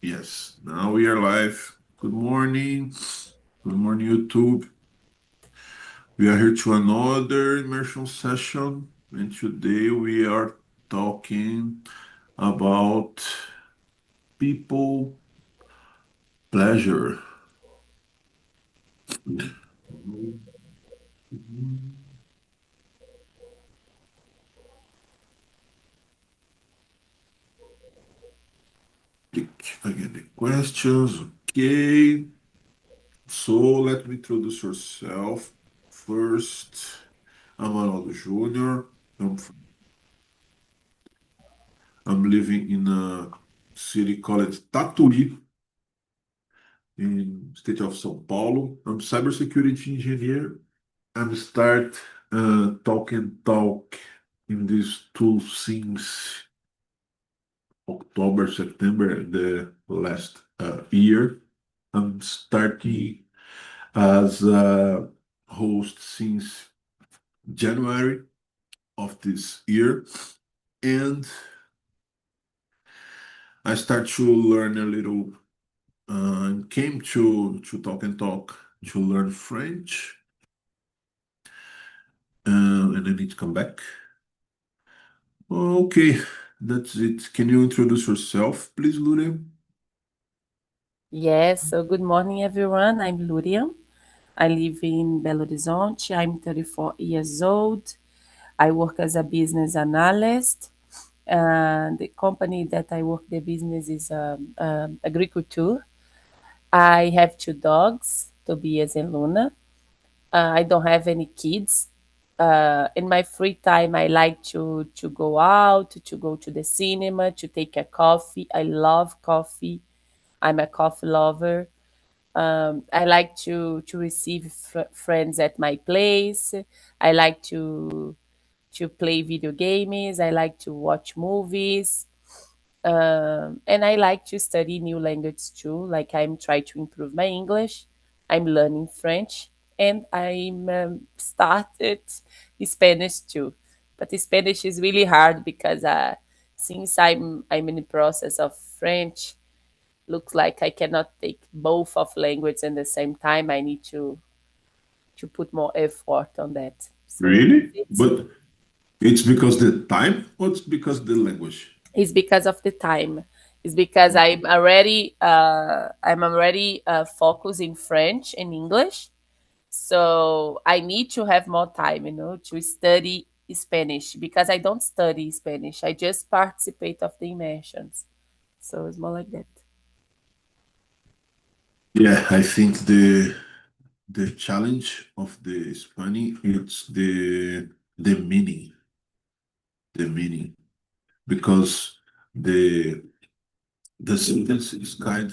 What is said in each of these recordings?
Yes, now we are live. Good morning. Good morning, YouTube. We are here to another immersion session, and today we are talking about people pleasure. Click again the questions. Okay. So let me introduce yourself first. I'm Ronaldo Jr. I'm, I'm living in a city called Tatuí, in state of São Paulo. I'm cybersecurity engineer. I'm start talk in this tool since October, September, the last year. I'm starting as a host since January of this year, and I start to learn a little. Came to Talk and Talk to learn French, and I need to come back. Okay, that's it. Can you introduce yourself, please, Luria? Yes, so good morning, everyone. I'm Luria. I live in Belo Horizonte. I'm 34 years old. I work as a business analyst. The company that I work the business is agriculture. I have two dogs, Tobias and Luna. I don't have any kids. In my free time, I like to go out, to go to the cinema, to take a coffee. I love coffee. I'm a coffee lover. I like to receive friends at my place. I like to play video games. I like to watch movies. And I like to study new language too. Like I'm trying to improve my English. I'm learning French, and I'm started Spanish too. But Spanish is really hard because since I'm in the process of French, looks like I cannot take both of language at the same time. I need to put more effort on that. So that's Really? it. But it's because the time or it's because the language? It's because of the time. It's because Okay. I'm already focused in French and English. So I need to have more time, to study Spanish because I don't study Spanish. I just participate of the immersions. So it's more like that. Yeah, I think the challenge of the Spanish it's the meaning because the the sentence is kind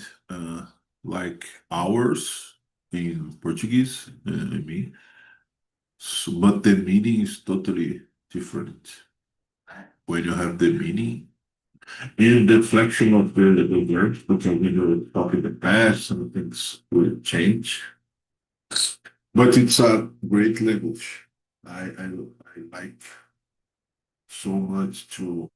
like ours in Portuguese. I mean, but the meaning is totally different when you have the meaning and the flexion of the verbs. Because when you talk in the past, some things will change. But it's a great language. I like so much to.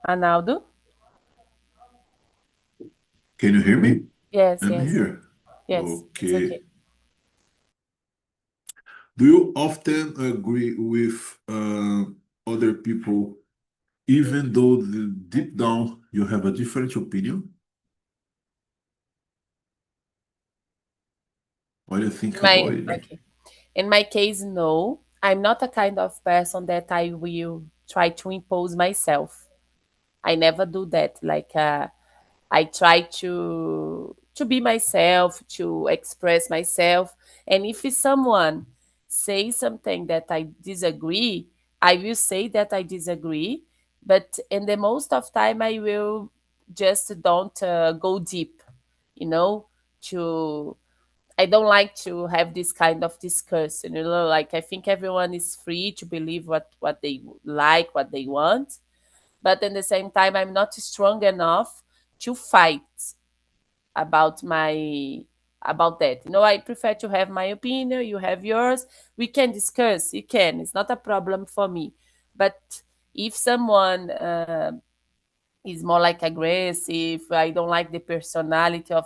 Arnaldo? Can you hear me? Yes, I'm yes, here. yes. It's Okay. okay. Do you often agree with other people, even though deep down you have a different opinion? What do you think about My it? okay. In my case, no. I'm not a kind of person that I will try to impose myself. I never do that. Like I try to be myself, to express myself. And if someone says something that I disagree, I will say that I disagree. But in the most of time, I will just don't go deep, you know, to I don't like to have this kind of discussion, like I think everyone is free to believe what they like, what they want, but at the same time I'm not strong enough to fight about about that. I prefer to have my opinion, you have yours. We can discuss, you can. It's not a problem for me. But if someone is more like aggressive, I don't like the personality of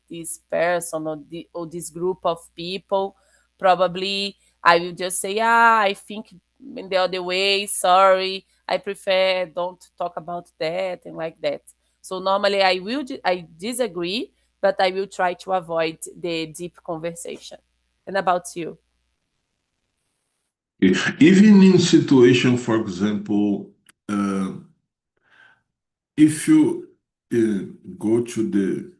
this person or this group of people, probably I will just say, I think in the other way, sorry, I prefer don't talk about that and like that. So normally I disagree, but I will try to avoid the deep conversation. And about you? Even in situation, for example, uh, if you go to the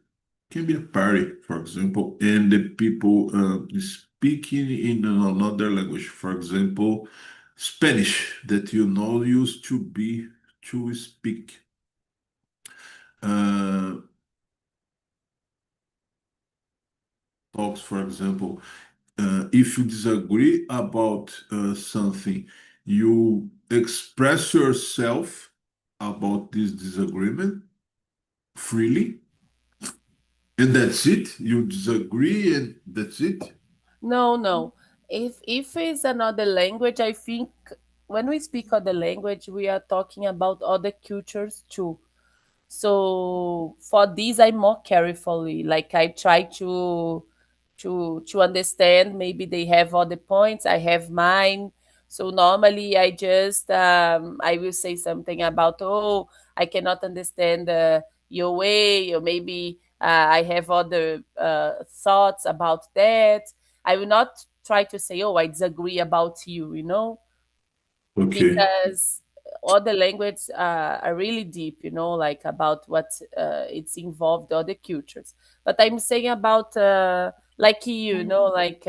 can be a party, for example, and the people speaking in another language, for example, Spanish, that you know used to be to speak. Uh, Talks, for example, if you disagree about something, you express yourself about this disagreement freely, and that's it. You disagree, and that's it. No, no. If it's another language, I think when we speak other language, we are talking about other cultures too. So for this, I more carefully. Like I try to understand. Maybe they have other points. I have mine. So normally, I will say something about, oh, I cannot understand your way, or maybe I have other thoughts about that. I will not try to say, oh, I disagree about you, Okay. because other languages are really deep, like about what it's involved other cultures. But I'm saying about like like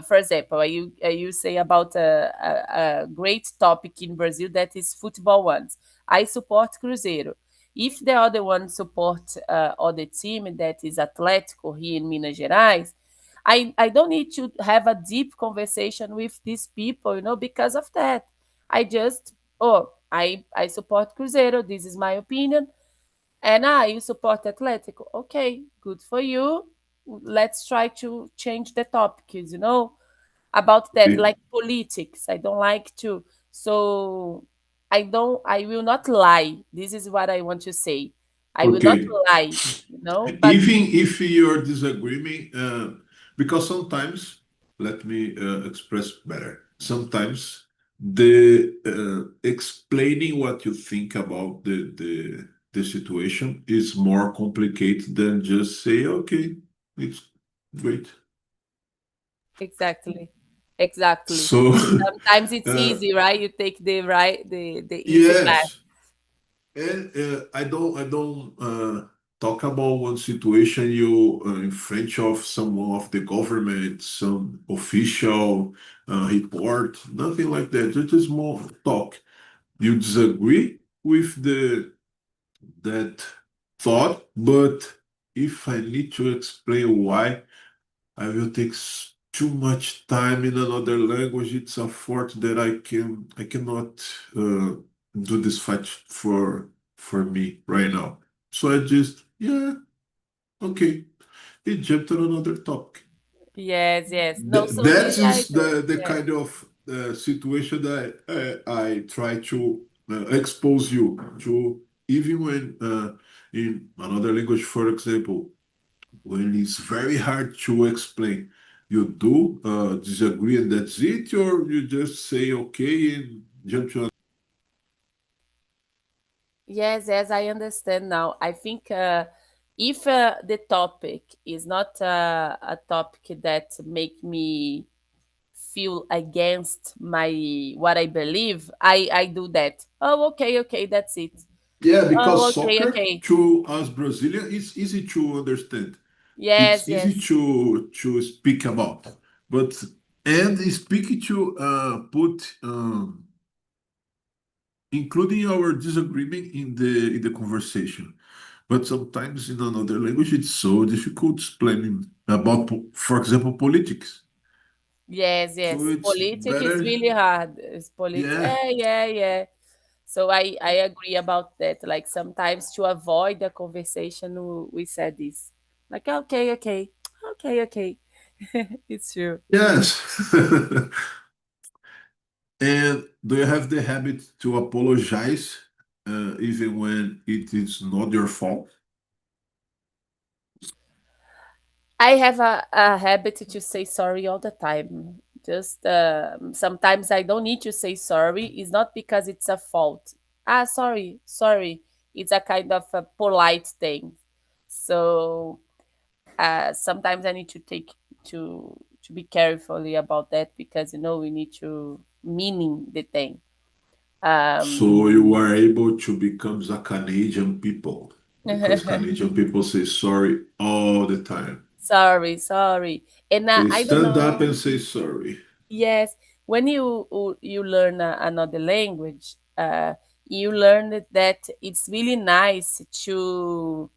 for example, you say about a great topic in Brazil that is football ones. I support Cruzeiro. If the other one support other team that is Atlético here in Minas Gerais, I don't need to have a deep conversation with these people, because of that. I just, oh, I support Cruzeiro. This is my opinion. And you support Atlético. Okay, good for you. Let's try to change the topics, about that, like politics. I don't like to. So I will not lie. This is what I want to say. I will not Okay. lie, but Even if you're disagreeing, because sometimes, let me express better. Sometimes the explaining what you think about the situation is more complicated than just say, okay, it's great. exactly. Exactly. So, Sometimes it's uh, easy, right? You take the easy path. yes. And I don't talk about one situation you in front of someone of the government, some official report, nothing like that. Just more talk. You disagree with the that thought, but if I need to explain why, I will take too much time in another language. It's a fault that I cannot do this fight for me right now. So I just okay. It jumped on another topic. Yes, yes. No, so That this I is do. the Yeah. kind of situation that I try to expose you to, even when in another language, for example, when it's very hard to explain. You do disagree and that's it, or you just say okay and jump to Yes, yes, I understand now. I think if the topic is not a topic that make me feel against my what I believe, I do that. Oh, okay, okay, that's it. yeah, Oh, because okay, soccer okay. to us Brazilian is easy to understand. It's Yes, easy yes. to speak about, but and speaking to put including our disagreement in the conversation. But sometimes in another language, it's so difficult explaining about, for example, politics. Yes, So yes. it's Politics is better, really hard. It's yeah. yeah, yeah, yeah. So I agree about that. Like sometimes to avoid the conversation, we said this. Like okay, okay. Okay, okay. It's true. Yes. And do you have the habit to apologize even when it is not your fault? I have a habit to say sorry all the time. Just sometimes I don't need to say sorry. It's not because it's a fault. Ah, sorry, sorry. It's a kind of a polite thing. So sometimes I need to take to be carefully about that because we need to meaning the thing. So Um, you are able to become a Canadian people because Canadian people say sorry all the time. sorry, sorry, and They I don't stand up and know. say sorry. Yes, when you learn another language, you learn that it's really nice to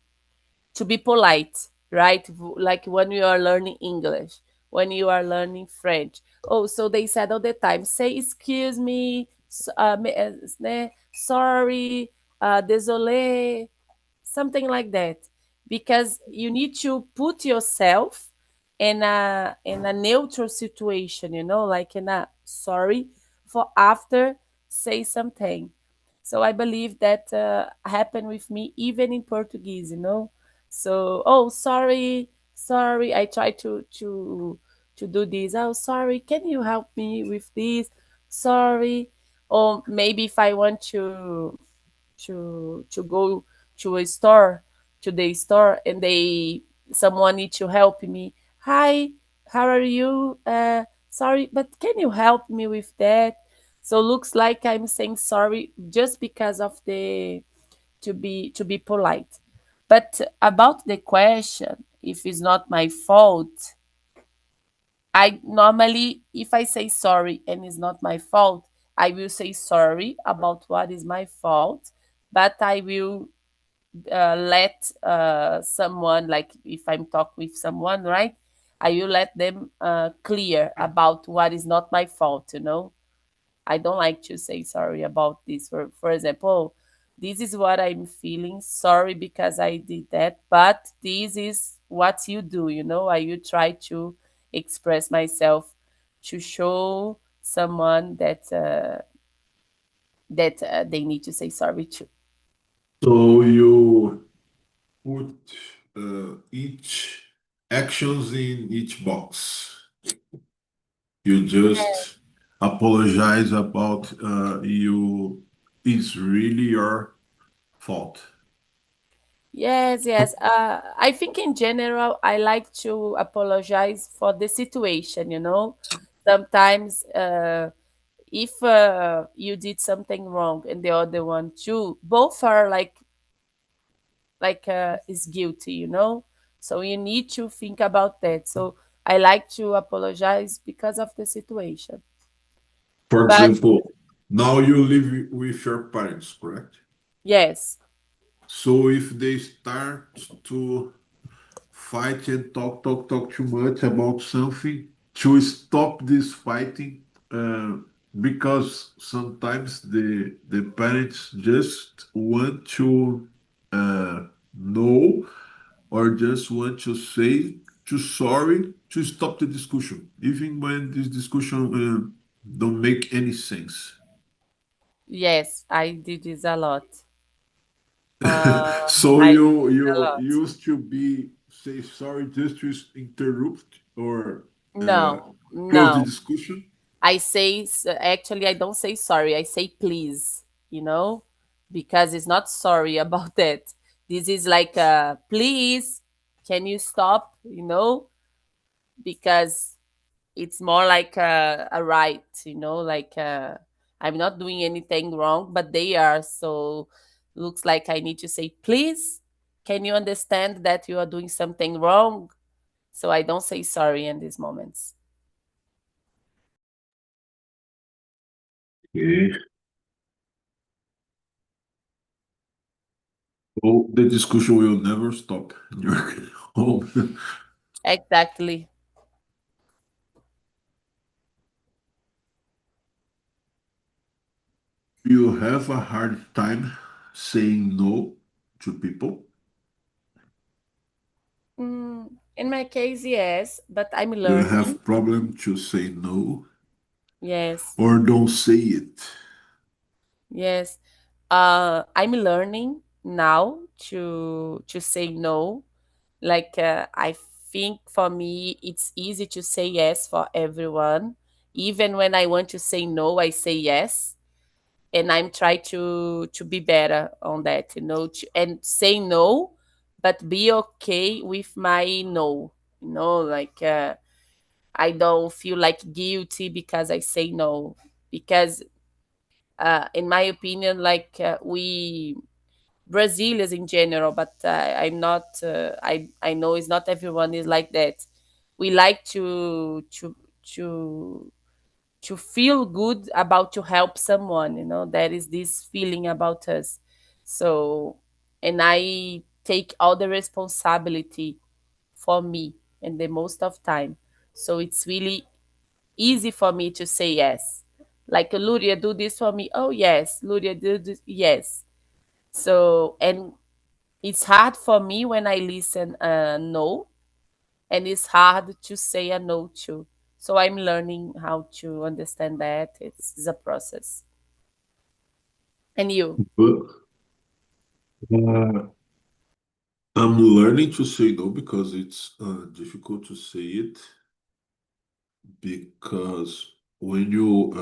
be polite, right? Like when you are learning English, when you are learning French. Oh, so they said all the time, say excuse me, né, sorry, désolé, something like that, because you need to put yourself in a neutral situation, like in a sorry for after say something. So I believe that happened with me even in Portuguese, so oh, sorry, sorry, I try to do this. Oh, sorry, can you help me with this? Sorry. Or maybe if I want to go to a store to the store, and they someone need to help me. Hi, how are you? Sorry, but can you help me with that? So looks like I'm saying sorry just because of the to be polite. But about the question, if it's not my fault, I normally, if I say sorry and it's not my fault, I will say sorry about what is my fault, but I will let someone, like if I'm talking with someone, right? I will let them clear about what is not my fault. I don't like to say sorry about this. For example, this is what I'm feeling. Sorry because I did that, but this is what you do. I will try to express myself to show someone that they need to say sorry to. So you put each actions in each box. You just apologize about you. It's really your fault. Yes, yes. I think in general, I like to apologize for the situation. Sometimes, if you did something wrong and the other one too, both are like is guilty. So you need to think about that. So I like to apologize because of the situation. For But example, now you live with your parents, correct? yes, So if they start to fight and talk too much about something, to stop this fighting, uh, because sometimes the parents just want to know or just want to say to sorry to stop the discussion, even when this discussion don't make any sense. yes, I did this a lot. Uh, So I did you this a you lot. used to be say sorry just to interrupt or uh, No, close the no. discussion. Actually, I don't say sorry. I say please, because it's not sorry about that. This is like, please, can you stop, because it's more like a right, like, I'm not doing anything wrong, but they are. So looks like I need to say, please, can you understand that you are doing something wrong? So I don't say sorry in these moments. Okay. So the discussion will never stop in your home. Exactly. You have a hard time saying no to people. In my case, yes, but I'm Do you learning. have problem to say no Yes, or don't say it? yes. I'm learning now to say no. Like I think for me, it's easy to say yes for everyone. Even when I want to say no, I say yes, and I'm trying to be better on that, and say no, but be okay with my no. Like I don't feel like guilty because I say no. Because in my opinion, like we Brazilians in general, but I'm not. I know it's not everyone is like that. We like to to feel good about to help someone. There is this feeling about us. So, and I take all the responsibility for me and the most of time. So it's really easy for me to say yes. Like Luria, do this for me. Oh yes, Luria, do this. Yes. So, and it's hard for me when I listen no, and it's hard to say a no to. So I'm learning how to understand that. It's a process. And you? But uh, I'm learning to say no because it's difficult to say it because when you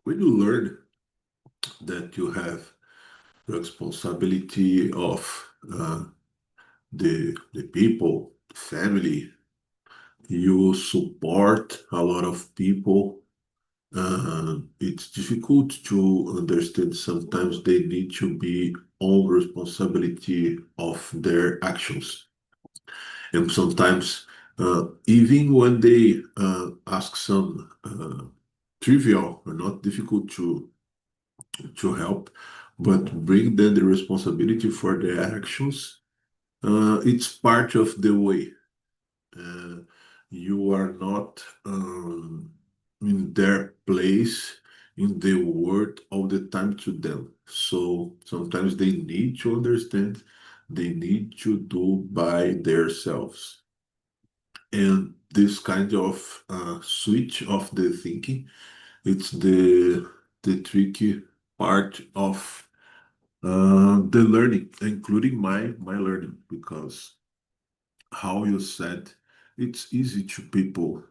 learn that you have responsibility of the people, family, you support a lot of people. It's difficult to understand. Sometimes they need to be on responsibility of their actions, and sometimes even when they ask some trivial or not difficult to help, but bring them the responsibility for their actions. It's part of the way. Uh, you are not in their place in the world all the time to them. So sometimes they need to understand, they need to do by themselves. And this kind of switch of the thinking, it's the tricky part of the learning, including my learning, because how you said it's easy to people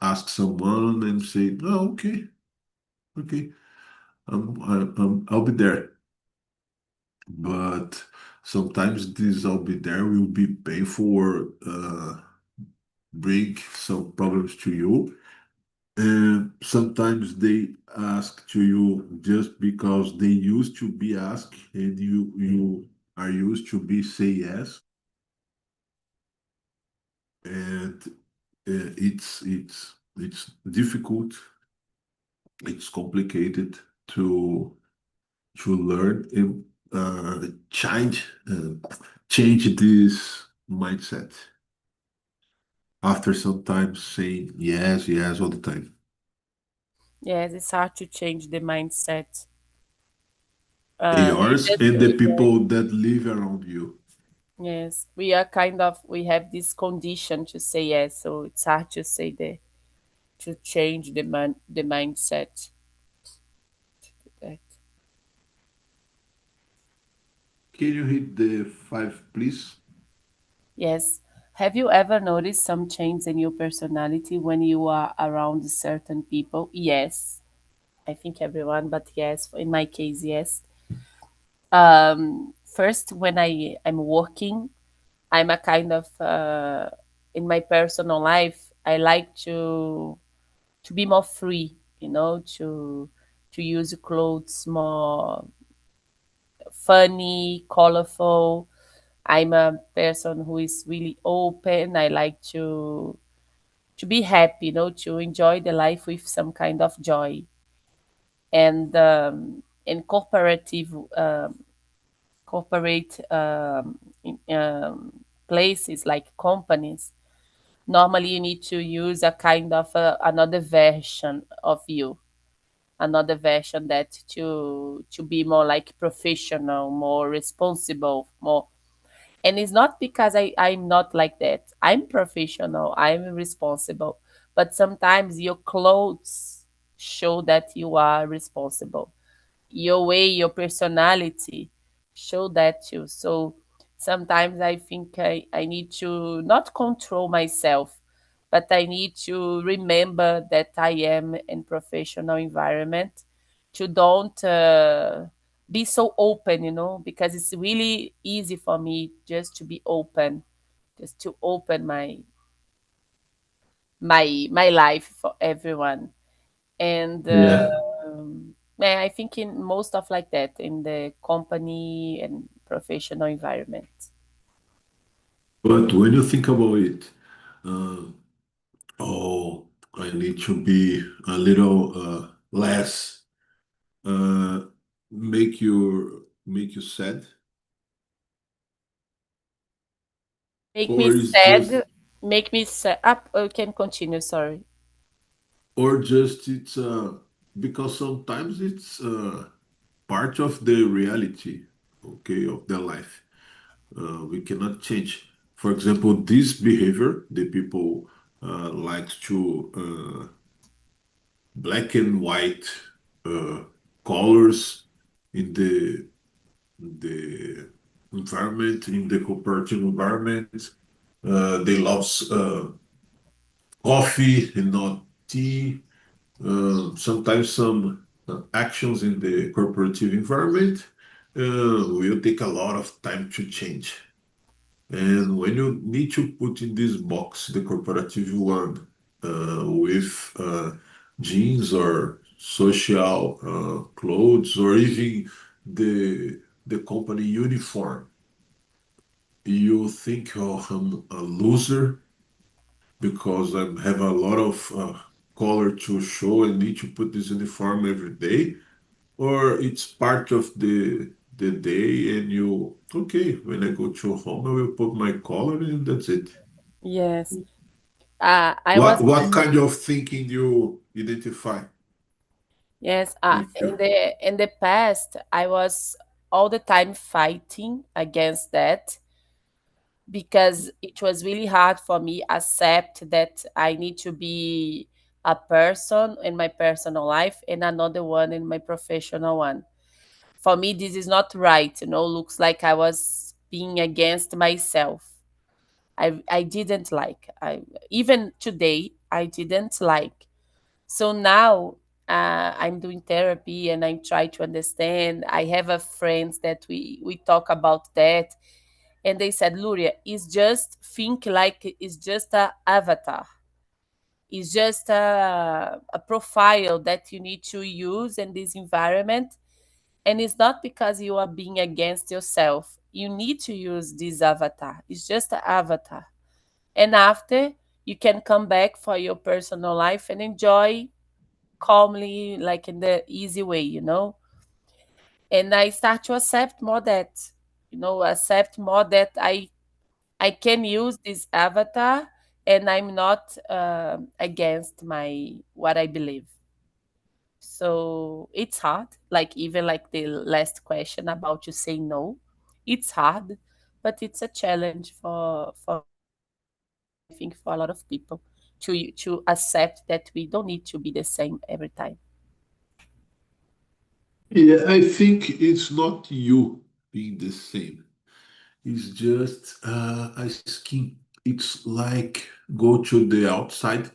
ask someone and say, "No, okay, okay, I'll be there." But sometimes this "I'll be there" will be painful or bring some problems to you. And sometimes they ask to you just because they used to be asked, and you are used to be say yes, and it's difficult, it's complicated to learn and change this mindset after sometimes saying yes, yes all the time. Yes, it's hard to change the mindset. You Yours just and the people that live around you. yes, we are kind of we have this condition to say yes, so it's hard to say to change the mindset. That. Can you hit the five, please? Yes. Have you ever noticed some change in your personality when you are around certain people? Yes. I think everyone, but yes, in my case, yes. First, when I'm working, I'm a kind of in my personal life, I like to be more free, to use clothes more funny, colorful. I'm a person who is really open. I like to be happy, to enjoy the life with some kind of joy. And in corporate places like companies, normally you need to use a kind of another version of you, another version that to be more like professional, more responsible, more. And it's not because I'm not like that. I'm professional, I'm responsible. But sometimes your clothes show that you are responsible. Your way, your personality show that too. So sometimes I think I need to not control myself, but I need to remember that I am in professional environment to don't be so open, because it's really easy for me just to be open, just to open my life for everyone. And Yeah. yeah, I think in most of like that in the company and professional environment. But when you think about it, uh, oh, I need to be a little less uh, make you sad, Make me or is just sad, make me sad. Up, can continue. Sorry. it's because sometimes it's part of the reality, okay, of their life. We cannot change. For example, this behavior, the people like to black and white uh, colors in the environment, in the cooperative environment. They love coffee and not tea. Sometimes some actions in the corporative environment will take a lot of time to change. And when you need to put in this box the corporative one with jeans or social clothes or even the company uniform, you think, oh, I'm a loser because I have a lot of color to show and need to put this uniform every day, or it's part of the day and you okay, when I go to home I will put my collar and that's it. Yes. I was What kind of thinking you identify yes. with In you? the past, I was all the time fighting against that because it was really hard for me accept that I need to be a person in my personal life and another one in my professional one. For me, this is not right. Looks like I was being against myself. I didn't like. I even today I didn't like. So now I'm doing therapy and I'm trying to understand. I have a friends that we talk about that, and they said, Luria, it's just think like it's just a avatar. It's just a profile that you need to use in this environment, and it's not because you are being against yourself. You need to use this avatar. It's just an avatar. And after, you can come back for your personal life and enjoy calmly, like in the easy way. And I start to accept more that, accept more that I can use this avatar and I'm not against my what I believe. So it's hard, like even like the last question about you say no. It's hard, but it's a challenge for me and I think for a lot of people to accept that we don't need to be the same every time. Yeah, I think it's not you being the same. It's just a skin. It's like go to the outside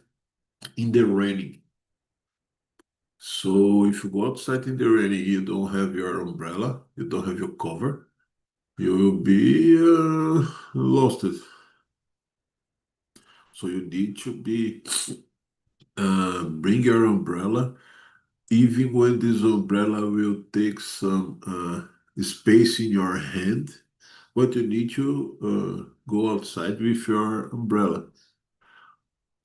in the raining. So if you go outside in the raining, you don't have your umbrella, you don't have your cover, you will be lost. So you need to be bring your umbrella, even when this umbrella will take some space in your hand, but you need to go outside with your umbrella.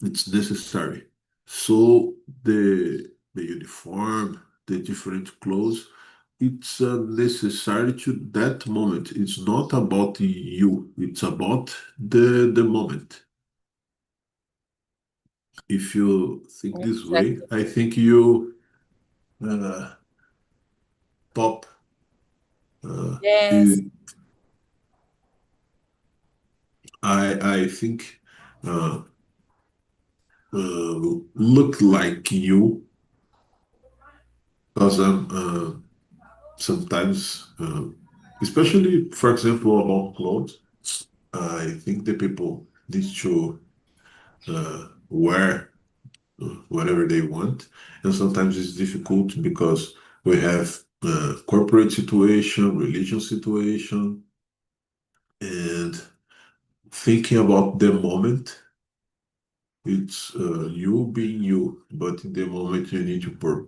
It's necessary. So the uniform, the different clothes, it's necessary to that moment. It's not about you. It's about the moment. If you think this way, Exactly. I think you uh, top. Uh, Yes. i- I think uh, look like you because I'm sometimes, especially for example about clothes. I think the people need to wear whatever they want, and sometimes it's difficult because we have corporate situation, religion situation, and thinking about the moment. It's you being you, but in the moment you need to put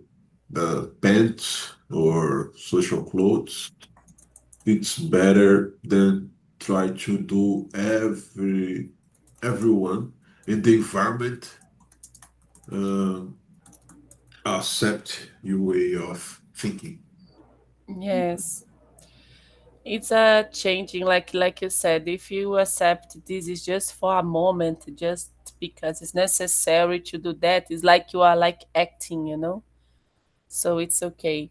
pants or social clothes. It's better than try to do everyone in the environment uh, accept your way of thinking. Yes, it's a changing, like you said. If you accept this is just for a moment, just because it's necessary to do that, it's like you are like acting, you know. So it's okay.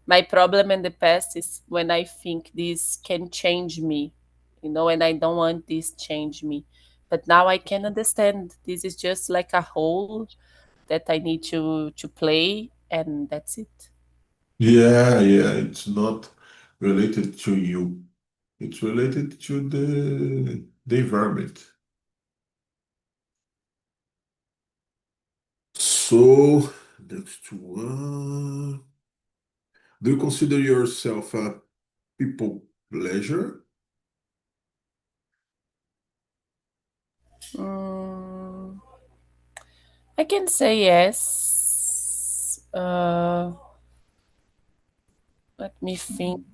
My problem in the past is when I think this can change me, you know, and I don't want this change me. But now I can understand this is just like a role that I need to play, and that's it. Yeah, yeah, it's not related to you. It's related to the environment. So, next one. Do you consider yourself a people pleasure? Mm, I can say yes. Let me think.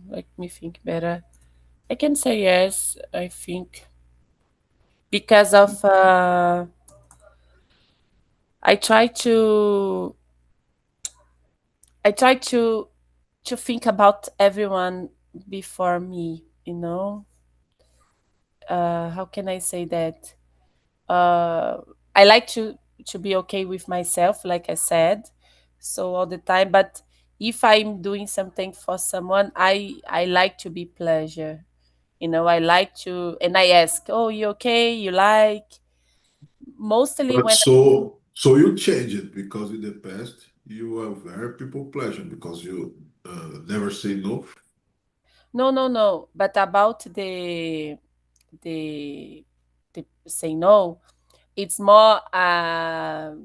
Let me think better. I can say yes. I think because of I try to I try to think about everyone before me. You know, how can I say that? uh, I like to be okay with myself, like I said, so all the time. But if I'm doing something for someone, I like to be pleasure. You know, I like to, and I ask, "Oh, you okay? You like?" Mostly But when so you change it because in the past you were very people pleasure because you never say no. no, no, no. But about the the say no, it's more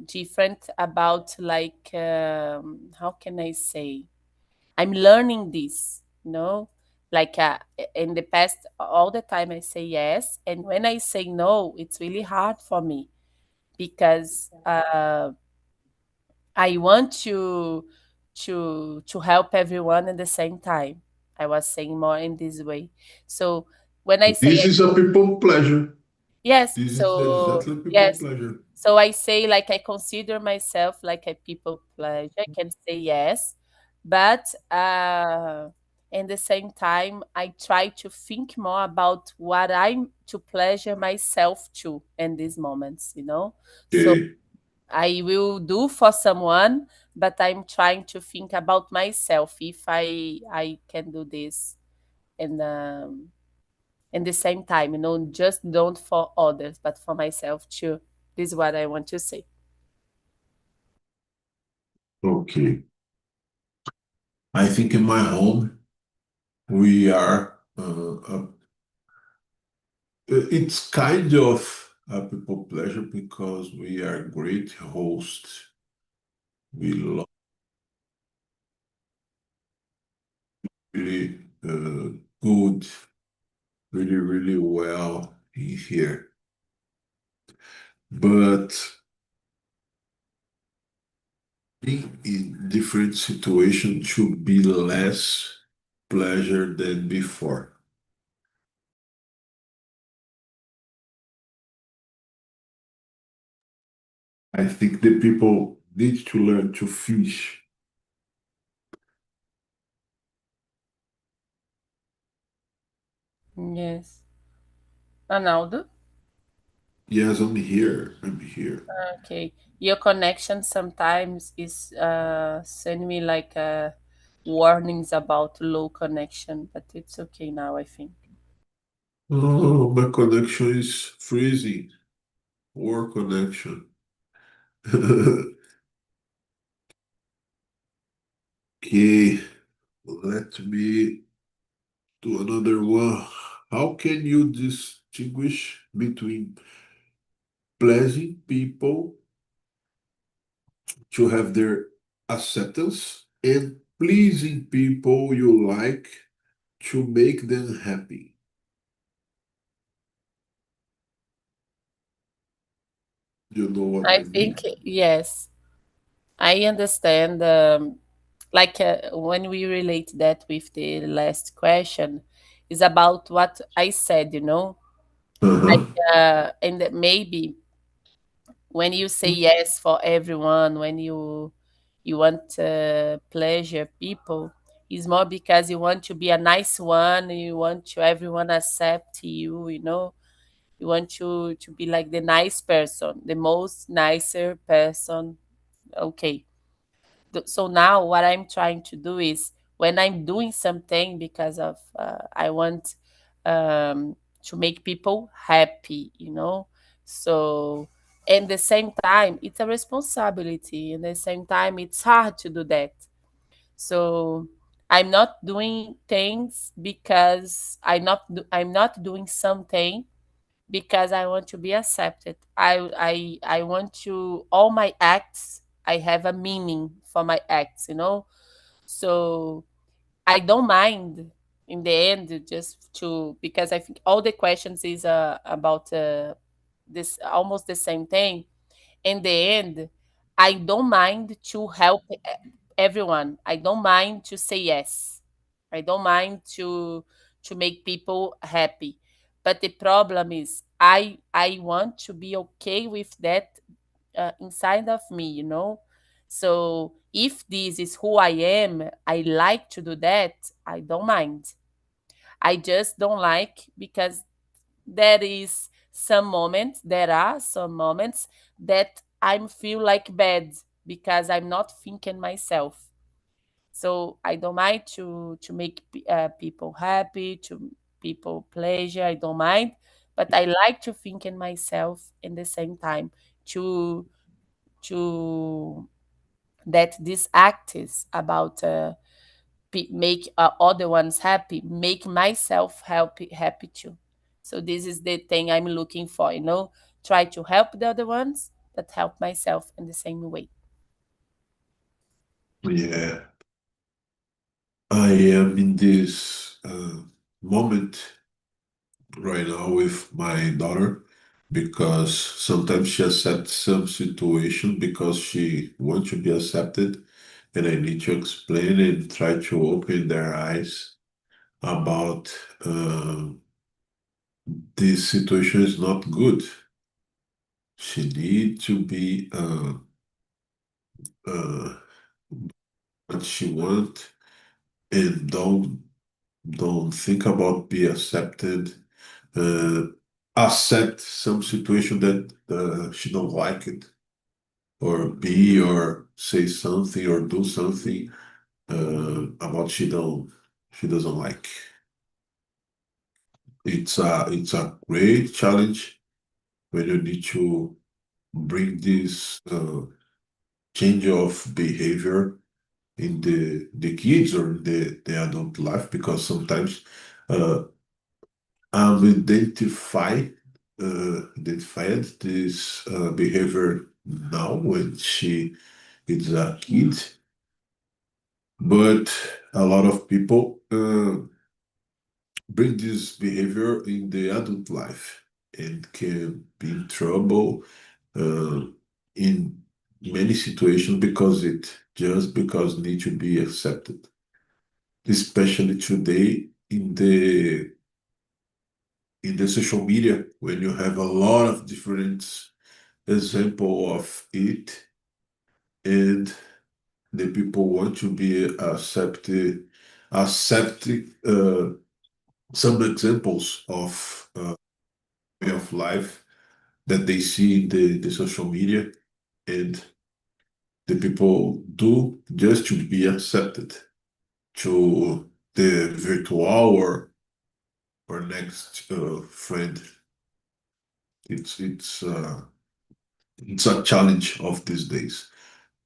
different about like how can I say? I'm learning this, you know, like in the past, all the time I say yes. And when I say no, it's really hard for me because I want to help everyone at the same time. I was saying more in this way. So when I say This is a people pleasure. yes, This is so exactly people yes. pleasure. So I say like I consider myself like a people pleasure. I can say yes, but in the same time I try to think more about what I'm to pleasure myself too in these moments, you know. So Okay. I will do for someone, but I'm trying to think about myself if I can do this and in the same time, you know, just don't for others, but for myself too. This is what I want to say. Okay. I think in my home we are. It's kind of a people pleasure because we are great hosts. We love really good, really really well in here. But being in different situation should be less pleasure than before. I think the people need to learn to fish. Yes. Ronaldo? Yes, I'm here. I'm here. Okay. Your connection sometimes is send me like warnings about low connection, but it's okay now, I think. Oh, my connection is freezing. Poor connection. Okay, let me do another one. How can you distinguish between pleasing people to have their acceptance and pleasing people you like to make them happy? You know what I I mean? think yes, I understand. Like when we relate that with the last question, is about what I said. Uh-huh. And that maybe when you say yes for everyone, when you want to pleasure people, is more because you want to be a nice one. You want to everyone accept you. You want to be like the nice person, the most nicer person. Okay. So now what I'm trying to do is when I'm doing something because of I want to make people happy. So at the same time it's a responsibility. At the same time it's hard to do that. So I'm not doing things because I'm not doing something because I want to be accepted. I want to all my acts. I have a meaning for my acts. So I don't mind in the end just to because I think all the questions is about this almost the same thing. In the end, I don't mind to help everyone. I don't mind to say yes. I don't mind to make people happy. But the problem is I want to be okay with that inside of me. So if this is who I am, I like to do that, I don't mind. I just don't like because there are some moments that I feel like bad because I'm not thinking myself. So I don't mind to make people happy, to people pleasure. I don't mind, but I like to think in myself in the same time to to that this act is about make other ones happy, make myself happy too. So this is the thing I'm looking for. Try to help the other ones, but help myself in the same way. Yeah, I am in this moment right now with my daughter because sometimes she accepts some situation because she wants to be accepted, and I need to explain and try to open their eyes about this situation is not good. She need to be uh, what she want and don't think about be accepted. Uh, Accept some situation that she don't like it or be or say something or do something about she doesn't like. It's a great challenge when you need to bring this change of behavior in the kids or the adult life because sometimes uh, I'm identified this behavior now when she is a kid, but a lot of people bring this behavior in the adult life and can be in trouble uh, in many situations because need to be accepted, especially today in the social media when you have a lot of different example of it and the people want to be accepting some examples of way of life that they see in the social media and the people do just to be accepted to the virtual or our next friend. It's it's uh, it's a challenge of these days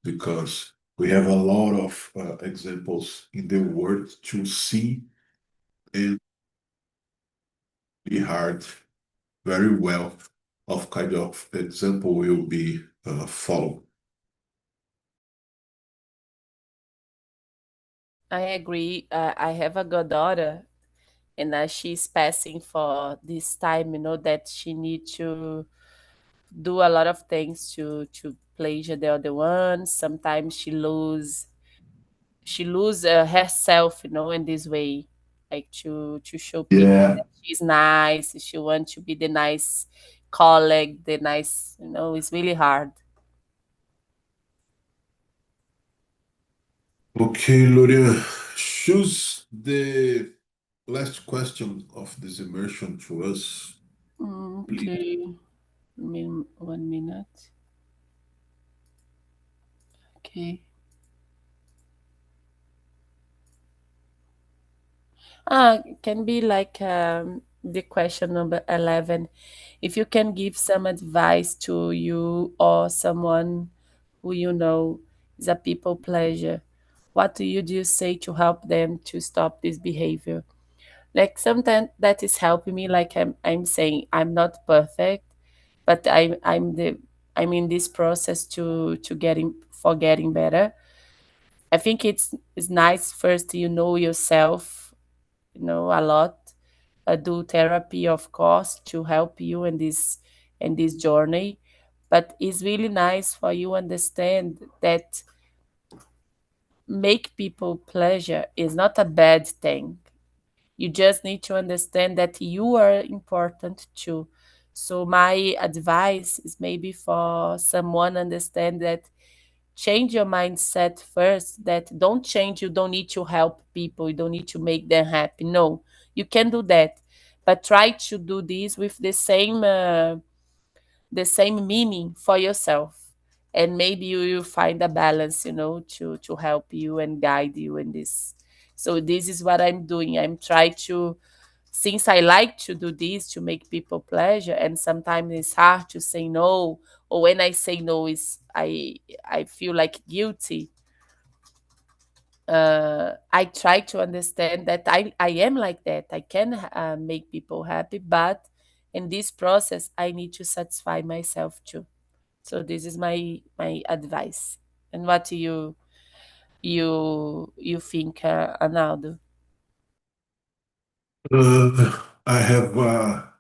because we have a lot of examples in the world to see and be hard very well of kind of example will be followed. I agree. I have a goddaughter, and she's passing for this time, that she need to do a lot of things to pleasure the other ones. Sometimes she lose herself, in this way, like to show people Yeah. that she's nice. She wants to be the nice colleague, the nice, it's really hard. Okay, Loria, choose the last question of this immersion to us, please. Okay, 1 minute. Okay. Can be like the question number 11. If you can give some advice to you or someone who is a people pleasure, what do you say to help them to stop this behavior? Like sometimes that is helping me. Like I'm saying, I'm not perfect, but I'm in this process to getting better. I think it's nice first you know yourself, a lot. Do therapy, of course, to help you in this journey. But it's really nice for you understand that make people pleasure is not a bad thing. You just need to understand that you are important too. So my advice is maybe for someone understand that change your mindset first, that don't change, you don't need to help people, you don't need to make them happy. No, you can do that, but try to do this with the same meaning for yourself, and maybe you will find a balance, to help you and guide you in this. So this is what I'm doing. I'm trying to, since I like to do this to make people pleasure, and sometimes it's hard to say no, or when I say no is I feel like guilty. I try to understand that I am like that. I can make people happy, but in this process, I need to satisfy myself too. So this is my advice. And what do you think, Arnaldo? I have a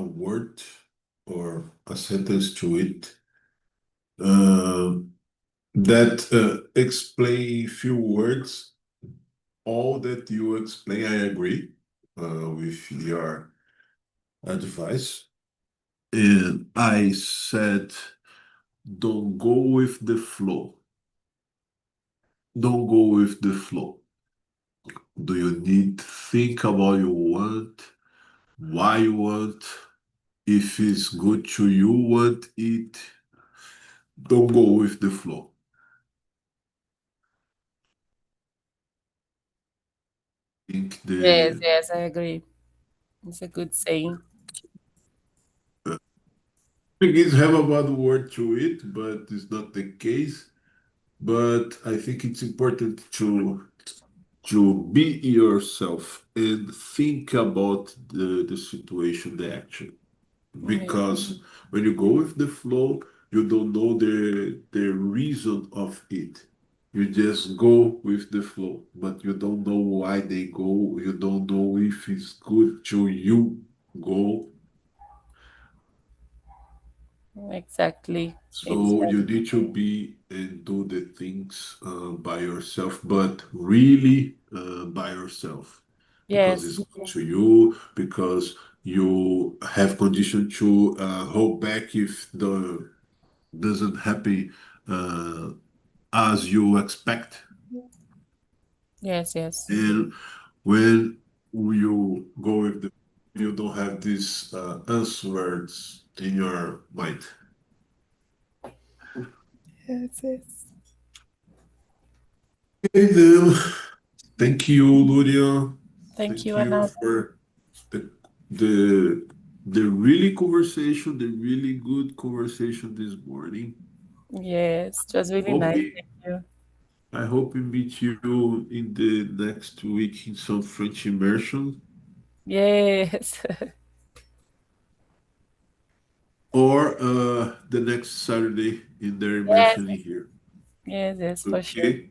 word or a sentence to it uh, that explain few words. All that you explain, I agree with your advice. And I said, don't go with the flow. Don't go with the flow. Do you need to think about you want, why you want, if it's good to you want it? Don't go with the flow. Think Yes, the yes, I agree. It's a good saying. Portuguese have a bad word to it, but it's not the case. But I think it's important to be yourself and think about the situation, the action. Yeah. Because when you go with the flow, you don't know the reason of it. You just go with the flow, but you don't know why they go. You don't know if it's good to you go. Exactly. So you Exactly. need to be and do the things by yourself, but really by yourself, because Yes. it's good to you, because you have condition to hold back if the doesn't happen uh, as you expect. Yes, yes. And when you go with the, you don't have these answers in your mind. Yes, yes. Okay, then. Thank you, Luria. Thank Thank you, you Arnaldo. for the really conversation, the really good conversation this morning. Yes, it was really Hope nice. we, Thank you. I hope we meet you in the next week in some French immersion Yes. or the next Saturday in their Yes, immersion in here. yes, yes, for sure. Okay?